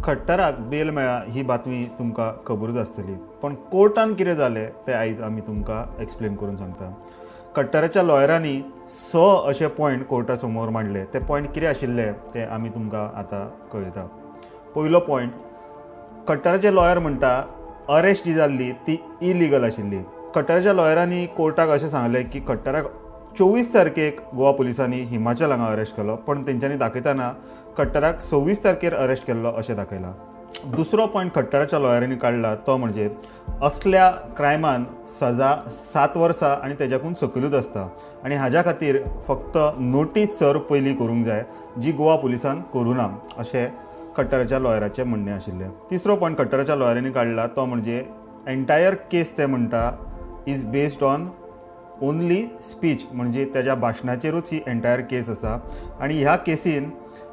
खट्टराक bell मेळ्ळा ही बातमी तुमकां खबरूच आसतली, पण कोर्टान कितें जालें तें आयज आमी तुमकां एक्सप्लेन करून सांगता. खट्टराच्या लॉयरांनी 6 अशे पॉयंट कोर्टा समोर मांडले. ते पॉयंट कितें आशिल्ले ते आमी तुमकां आतां कळयता. पयलो पॉयंट, खट्टराचे लॉयर म्हणटा अरेस्ट जी जाल्ली ती इलिगल आशिल्ली. खट्टराच्या लॉयरांनी कोर्टाक अशें सांगलें की खट्टराक 24 तारखेक गोवा पुलिसांनी हिमाचल हांगा अरेस्ट केलो, पण तेंच्यांनी दाखयताना खट्टराक 26 तारखेर अरेस्ट केल्लो अशें दाखयलां. दुसरो पॉयंट खट्टराच्या लॉयरांनी काडला तो म्हणजे असल्या क्रायमान सजा 7 वर्सां आनी तेज्याकून सकयलूच आसता आनी हाज्या खातीर फक्त नोटीस सर्व पयलीं करूंक जाय, जी गोवा पुलिसान करूं ना अशें खट्टराच्या लॉयराचें म्हणणें आशिल्लें. तिसरो पॉयंट खट्टराच्या लॉयरांनी काडला तो म्हणजे एंटायर केस ते म्हणटा is based on only speech, म्हणजे त्याच्या भाशणाचेरूच ही एंटायर केस आसा आनी ह्या केसीन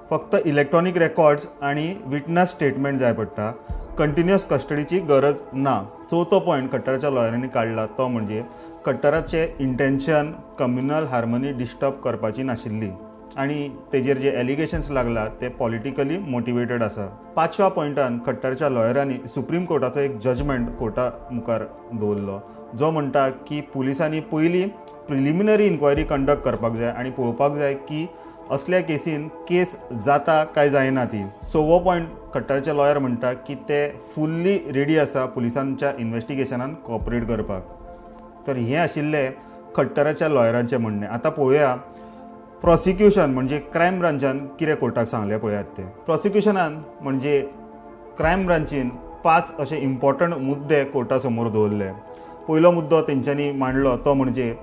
फक्त इलेक्ट्रॉनिक रेकॉर्ड्स आनी विटनस स्टेटमेंट जाय पडटा. कंटिन्युअस कस्टडीची गरज ना. चवथो पॉयंट खट्टराच्या लॉयरांनी काडला तो म्हणजे खट्टराचे इंटेंशन कम्युनल हार्मनी डिस्टर्ब करपाची नाशिल्ली आनी तेजेर जे एलिगेशन्स लागला ते पॉलिटिकली मोटिवेटेड आसा. 5व्या पॉयंटान खट्टराच्या लॉयरांनी सुप्रीम कोर्टाचो एक जजमेंट कोर्टा मुखार दवरलो, जो म्हणटा की पुलिसांनी पयलीं प्रिलिमिनरी इन्क्वायरी कंडक्ट करपाक जाय आनी पळोवपाक जाय की असल्या केसीन केस जाता काय जायना ती. 6वो पॉयंट खट्टराचे लॉयर म्हणटा की ते फुल्ली रेडी आसा पुलिसांच्या इन्व्हेस्टिगेशनान कॉपरेट करपाक. तर हें आशिल्लें खट्टराच्या लॉयरांचें म्हणणें. आतां पळोवया प्रॉसिक्युशन म्हणजे क्रायम ब्रांचान कितें कोर्टाक सांगलें पळयात तें. प्रॉसिक्युशनान म्हणजे क्रायम ब्रांचीन 5 अशे इम्पॉर्टंट मुद्दे कोर्टा समोर दवरले. पयलो मुद्दो तेंच्यांनी मांडलो तो म्हणजे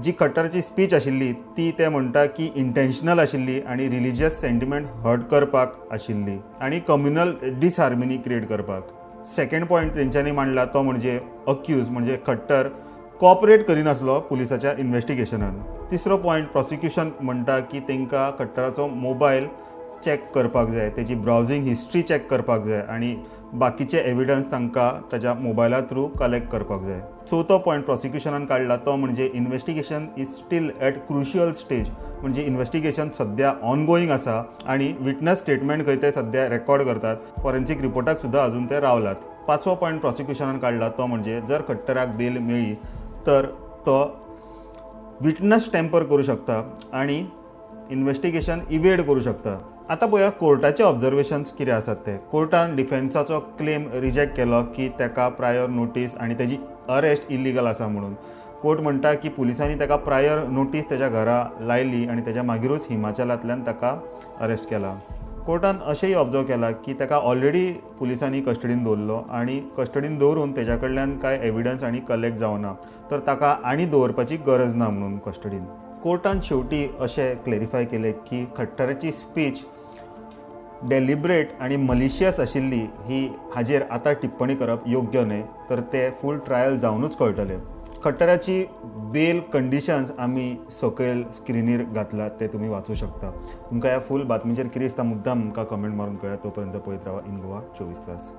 जी खट्टराची स्पीच आशिल्ली ती ते म्हणटा की इंटेन्शनल आशिल्ली आनी रिलिजियस सेंटिमेंट हर्ट करपाक आशिल्ली आनी कम्युनल डिसहार्मनी क्रिएट करपाक. सेकंड पॉयंट तेंच्यांनी मांडला तो म्हणजे अक्यूज म्हणजे खट्टर कॉपरेट करिनासलो पुलिसाच्या इन्व्हेस्टिगेशनान. तिसरो पॉयंट प्रॉसिक्युशन म्हणटा की तेंकां खट्टराचो मोबायल चॅक करपाक जाय, तेजी ब्रावजींग हिस्ट्री चॅक करपाक जाय आनी बाकीचे एविडन्स तांकां ताच्या मोबायला थ्रू कलेक्ट करपाक जाय. चवथो पॉयंट प्रॉसिक्युशनान काडला तो म्हणजे investigation is still at crucial stage, म्हणजे इन्व्हेस्टिगेशन सद्या ऑनगोईंग आसा आनी विटनस स्टेटमेंट खंय ते सद्या रेकॉर्ड करतात. फॉरेन्सीक रिपोर्टाक सुद्दां अजून ते रावलात. 5वो पॉयंट प्रॉसिक्युशनान काडला तो म्हणजे जर खट्टराक बेल मेळ्ळी तर तो विटनस टॅम्पर करूं शकता आनी इन्व्हेस्टिगेशन इवेड करूं शकता. आतां पळया कोर्टाचे ऑब्जर्वेशन्स कितें आसात ते. कोर्टान डिफेन्साचो क्लेम रिजेक्ट केलो की ताका प्रायर नोटीस आनी तेजी अरेस्ट इलिगल आसा म्हणून. कोर्ट म्हणटा की पुलिसांनी ताका प्रायर नोटीस तेज्या घरा लायली आनी तेज्या मागीरूच हिमाचलांतल्यान ताका अरेस्ट केला. कोर्टान अशेंय ऑब्जर्व केला की ताका ऑलरेडी पुलिसांनी कस्टडीन दवरलो आनी कस्टडीन दवरून तेज्या कडल्यान कांय एविडन्स आनी कलेक्ट जावना, तर ताका आनी दवरपाची गरज ना म्हणून कस्टडीन. कोर्टान शेवटी अशें क्लेरिफाय केलें की खट्टराची स्पीच डेलिब्रेट आनी मलिशियस आशिल्ली ही हाजेर आतां टिप्पणी करप योग्य न्हय, तर ते फूल ट्रायल जावनूच कळटलें. खट्टराची बेल कंडिशन्स आमी सकयल स्क्रिनीर घातलात, ते तुमी वाचूं शकता. तुमकां ह्या फूल बातमीचेर कितें दिसता मुद्दाम आमकां कमेंट मारून कळयात. तोपर्यंत पळयत रावा इन गोवा 24 तास.